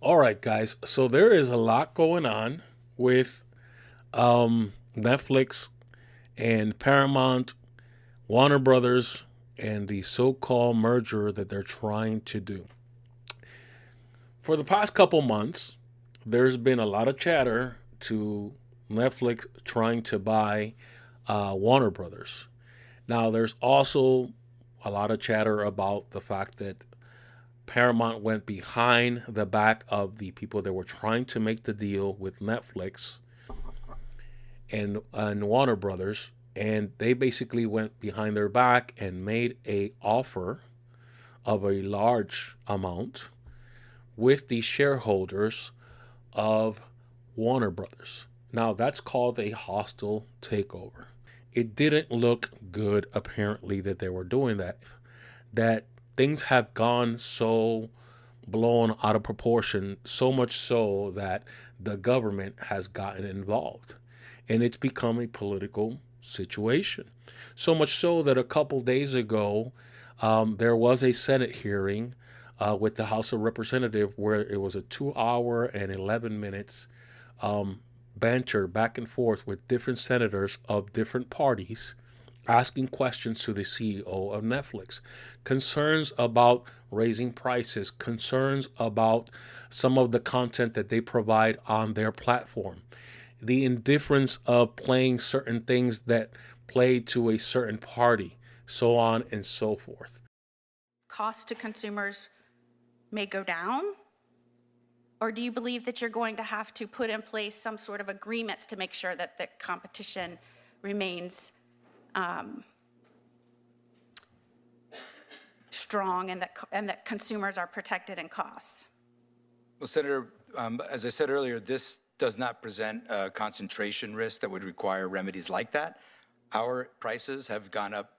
All right, guys. So there is a lot going on with Netflix and Paramount, Warner Brothers, and the so-called merger that they're trying to do. For the past couple months, there's been a lot of chatter to Netflix trying to buy Warner Brothers. Now, there's also a lot of chatter about the fact that Paramount went behind the back of the people that were trying to make the deal with Netflix and Warner Brothers, and they basically went behind their back and made a offer of a large amount with the shareholders of Warner Brothers. Now that's called a hostile takeover. It didn't look good apparently that they were doing that. That things have gone so blown out of proportion, so much so that the government has gotten involved. And it's become a political situation. So much so that a couple days ago, there was a Senate hearing with the House of Representatives where it was a 2 hour and 11 minutes banter back and forth with different senators of different parties asking questions to the CEO of Netflix. Concerns about raising prices, concerns about some of the content that they provide on their platform, the indifference of playing certain things that play to a certain party, so on and so forth. Cost to consumers may go down? Or do you believe that you're going to have to put in place some sort of agreements to make sure that the competition remains strong and that consumers are protected in costs? Well, Senator, as I said earlier, this does not present a concentration risk that would require remedies like that. Our prices have gone up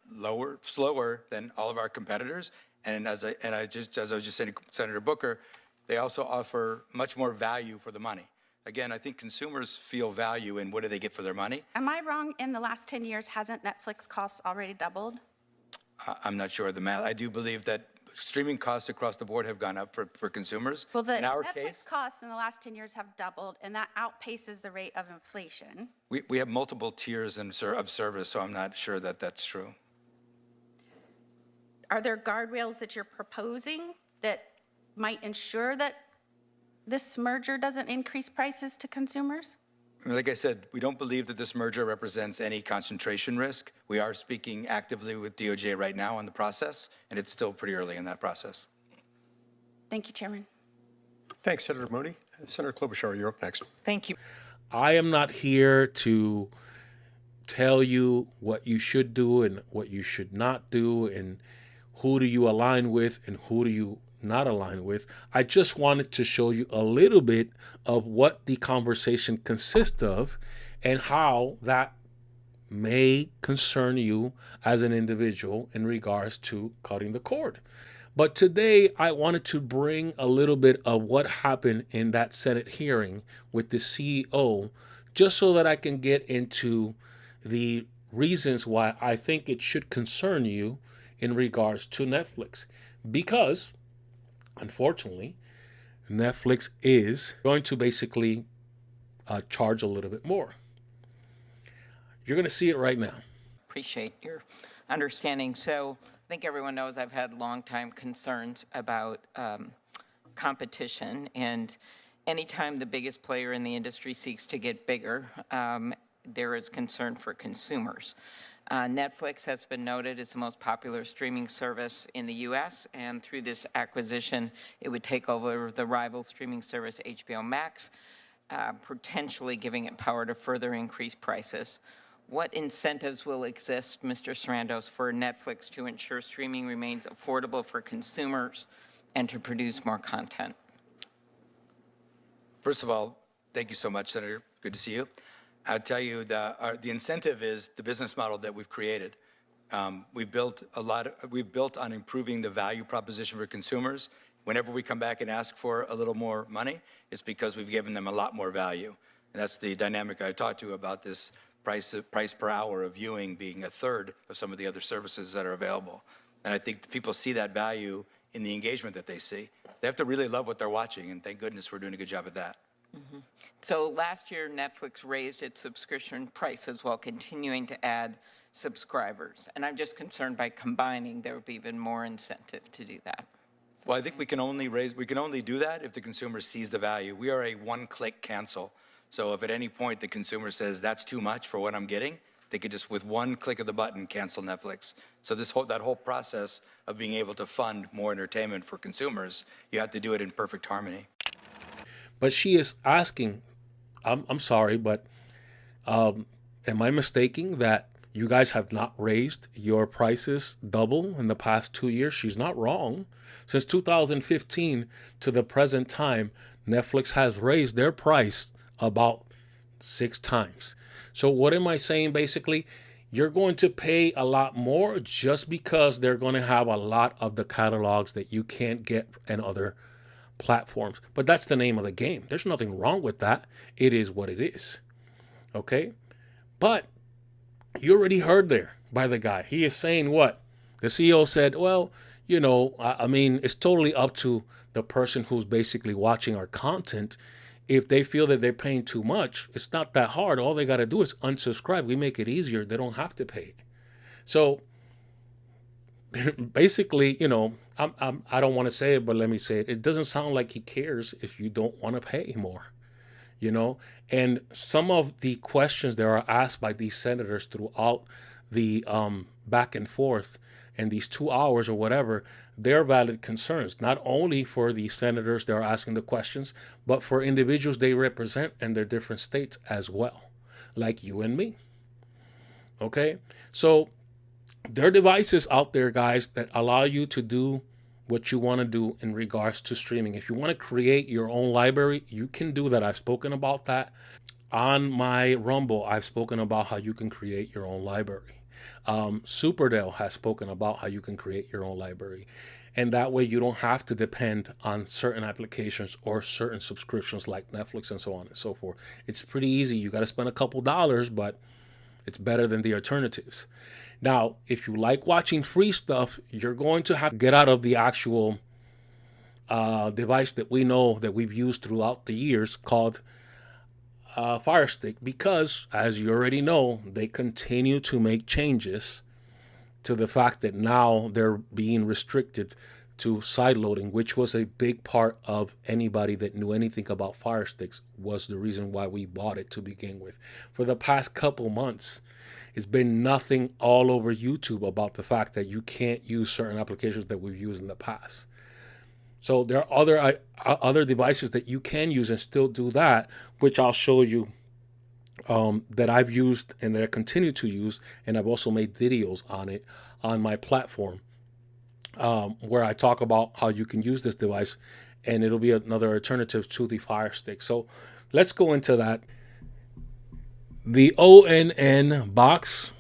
slower than all of our competitors. And as I was just saying to Senator Booker, they also offer much more value for the money. Again, I think consumers feel value in what do they get for their money. Am I wrong? In the last 10 years, hasn't Netflix costs already doubled? I'm not sure of the math. I do believe that streaming costs across the board have gone up for consumers. Well, the in our Netflix case, costs in the last 10 years have doubled, and that outpaces the rate of inflation. we have multiple tiers of service, so I'm not sure that that's true. Are there guardrails that you're proposing that might ensure that this merger doesn't increase prices to consumers? Like I said, we don't believe that this merger represents any concentration risk. We are speaking actively with DOJ right now on the process, and it's still pretty early in that process. Thank you, Chairman. Thanks, Senator Mooney. Senator Klobuchar, you're up next. Thank you. I am not here to tell you what you should do and what you should not do and who do you align with and who do you not align with. I just wanted to show you a little bit of what the conversation consists of and how that may concern you as an individual in regards to cutting the cord. But today I wanted to bring a little bit of what happened in that Senate hearing with the CEO, just so that I can get into the reasons why I think it should concern you in regards to Netflix. Because, unfortunately, Netflix is going to basically charge a little bit more. You're going to see it right now. Appreciate your understanding. So I think everyone knows I've had long-time concerns about competition, and anytime the biggest player in the industry seeks to get bigger, there is concern for consumers. Netflix has been noted as the most popular streaming service in the U.S., and through this acquisition, it would take over the rival streaming service HBO Max, potentially giving it power to further increase prices. What incentives will exist, Mr. Sarandos, for Netflix to ensure streaming remains affordable for consumers and to produce more content? First of all, thank you so much, Senator. Good to see you. I'll tell you, the incentive is the business model that we've created. We've built on improving the value proposition for consumers. Whenever we come back and ask for a little more money, it's because we've given them a lot more value. And that's the dynamic I talked to you about, this price per hour of viewing being a third of some of the other services that are available. And I think people see that value in the engagement that they see. They have to really love what they're watching, and thank goodness we're doing a good job at that. So last year, Netflix raised its subscription prices while continuing to add subscribers. And I'm just concerned by combining, there would be even more incentive to do that. Well, I think we can only do that if the consumer sees the value. We are a one-click cancel. So if at any point the consumer says that's too much for what I'm getting, they could just with one click of the button cancel Netflix. So that whole process of being able to fund more entertainment for consumers, you have to do it in perfect harmony. But she is asking, I'm sorry, but am I mistaking that you guys have not raised your prices double in the past 2 years? She's not wrong. Since 2015 to the present time, Netflix has raised their price about 6 times. So what am I saying basically? You're going to pay a lot more just because they're going to have a lot of the catalogs that you can't get in other platforms. But that's the name of the game. There's nothing wrong with that. It is what it is. Okay? But you already heard there by the guy. He is saying what? The CEO said, well, I mean, it's totally up to the person who's basically watching our content. If they feel that they're paying too much, it's not that hard. All they got to do is unsubscribe. We make it easier. They don't have to pay. So basically, I don't want to say it, but let me say it. It doesn't sound like he cares if you don't want to pay more, And some of the questions that are asked by these senators throughout the back and forth and these 2 hours or whatever, they're valid concerns, not only for the senators that are asking the questions, but for individuals they represent in their different states as well, like you and me. Okay? So there are devices out there, guys, that allow you to do what you want to do in regards to streaming. If you want to create your own library, you can do that. I've spoken about that on my Rumble. I've spoken about how you can create your own library. Superdale has spoken about how you can create your own library. And that way you don't have to depend on certain applications or certain subscriptions like Netflix and so on and so forth. It's pretty easy. You got to spend a couple dollars, but it's better than the alternatives. Now, if you like watching free stuff, you're going to have to get out of the actual device that we know that we've used throughout the years called Fire Stick, because, as you already know, they continue to make changes to the fact that now they're being restricted to sideloading, which was a big part of anybody that knew anything about Fire Sticks, was the reason why we bought it to begin with. For the past couple months, it's been nothing all over YouTube about the fact that you can't use certain applications that we've used in the past. So there are other devices that you can use and still do that, which I'll show you that I've used and that I continue to use, and I've also made videos on it on my platform where I talk about how you can use this device, and it'll be another alternative to the Fire Stick. So let's go into that. The ONN box,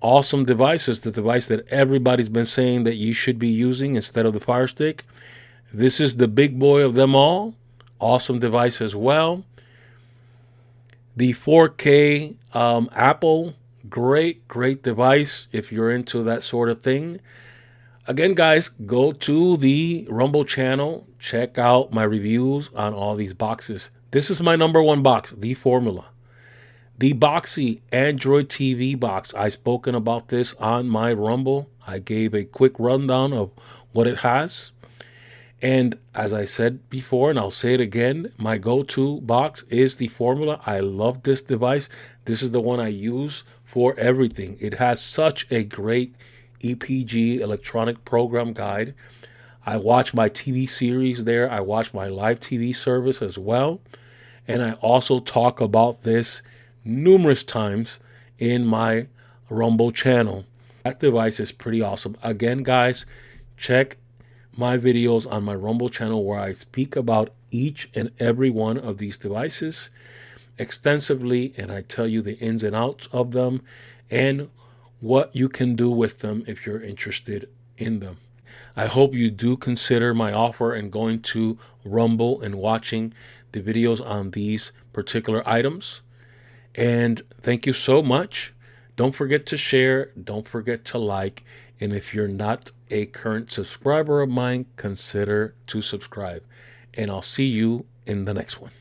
awesome device, is the device that everybody's been saying that you should be using instead of the Fire Stick. This is the big boy of them all. Awesome device as well. The 4K Apple, great device if you're into that sort of thing. Again, guys, go to the Rumble channel. Check out my reviews on all these boxes. This is my number one box, the Formula. The Boxy Android TV box. I've spoken about this on my Rumble. I gave a quick rundown of what it has. And as I said before, and I'll say it again, my go-to box is the Formula. I love this device. This is the one I use for everything. It has such a great EPG, electronic program guide. I watch my TV series there. I watch my live TV service as well. And I also talk about this numerous times in my Rumble channel. That device is pretty awesome. Again, guys, check my videos on my Rumble channel where I speak about each and every one of these devices extensively, and I tell you the ins and outs of them and what you can do with them if you're interested in them. I hope you do consider my offer and going to Rumble and watching the videos on these particular items. And thank you so much. Don't forget to share. Don't forget to like. And if you're not a current subscriber of mine, consider to subscribe. And I'll see you in the next one.